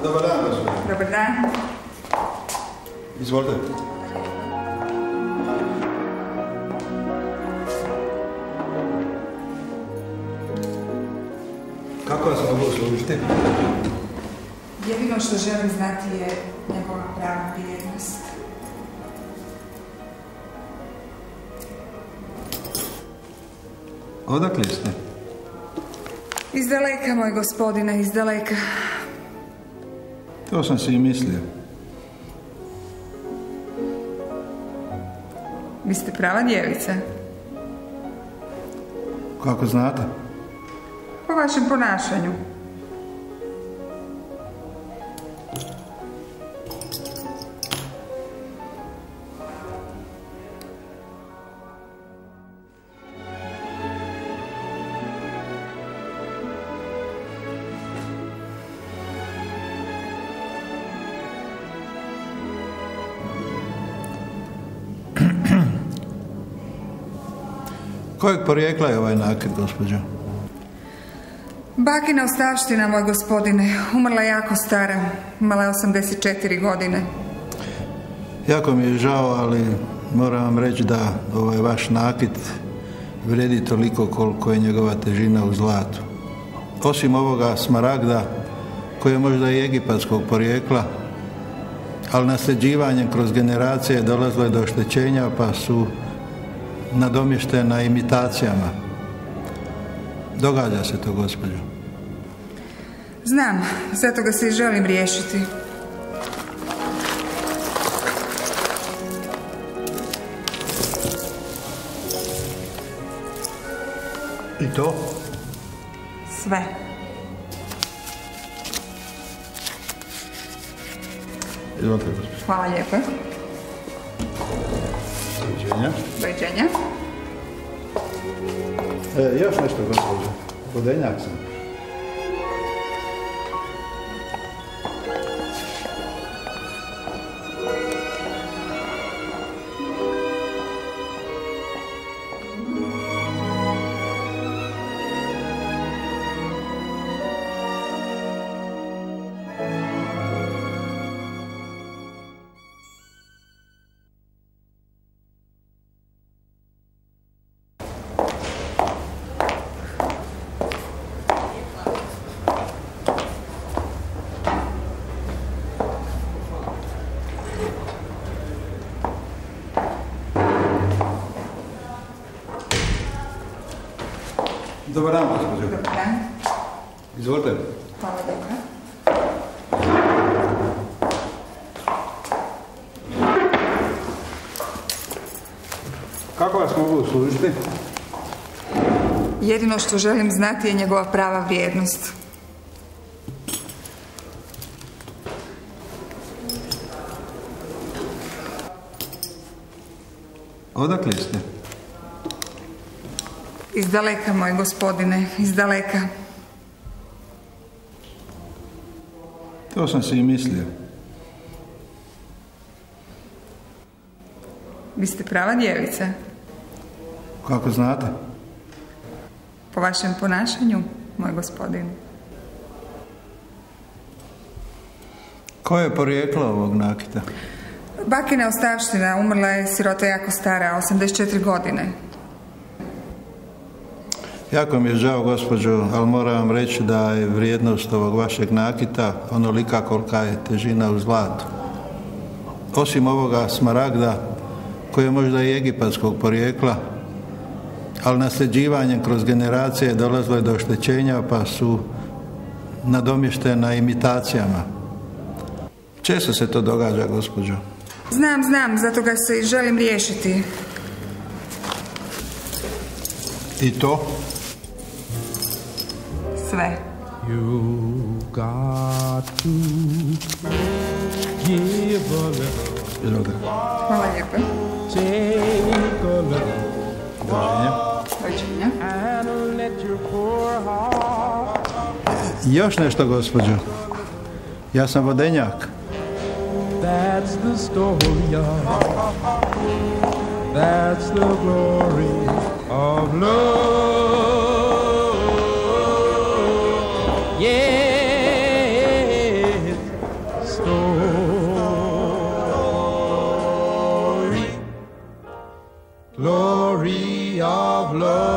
Dobar dan, gospodin. Dobar dan. Izvolite. Kako vas mogu služiti? Jedino što želim znati je njegova prava vrijednost. Odakle ste? Iz daleka, moj gospodine, iz daleka. To sam si i mislio. Vi ste prava djevica. Kako znate? Po vašem ponašanju. Kojeg porijekla je ovaj nakit, gospođo? Bakina ostavština, moj gospodine, umrla jako stara, imala je 84 godine. Jako mi je žao, ali moram vam reći da ovaj vaš nakit vrijedi toliko koliko je njegova težina u zlatu. Osim ovoga smaragda, koji je možda i egipatskog porijekla, ali nasljeđivanjem kroz generacije dolazilo je do oštećenja, pa su nadomještena imitacijama. Događa se to, gospođo. Znam, zato ga se i želim riješiti. I to? Sve. Izvolite, gospođo. Hvala lijepo. Doviđenja. Doviđenja. Još nešto, gospođo. Vodenjak sam. Dobar dan, gospođo. Dobar dan. Izvolite. Hvala, dobro. Kako vas mogu služiti? Jedino što želim znati je njegova prava vrijednost. Odakle ste? Iz daleka, moj gospodine, iz daleka. To sam si i mislio. Vi ste prava djevica. Kako znate? Po vašem ponašanju, moj gospodine. Koje je porijeklo ovog nakita? Bakina ostavština, umrla je sirota jako stara, 84 godine. Jako mi je žao, gospođo, ali moram vam reći da je vrijednost ovog vašeg nakita onolika kolika je težina u zlatu. Osim ovoga smaragda, koji je možda i egipatskog porijekla, ali nasljeđivanjem kroz generacije dolazilo je do oštećenja, pa su nadomještena imitacijama. Često se to događa, gospođo. Znam, zato ga se i želim riješiti. I to? Sve. You got to give a little, Izvolite. Hvala lijepo. take a little, Doviđenja. and let your poor heart. Još nešto, gospođo. Ja sam vodenjak. That's the story of, that's the glory of love. Yeah, glory of love.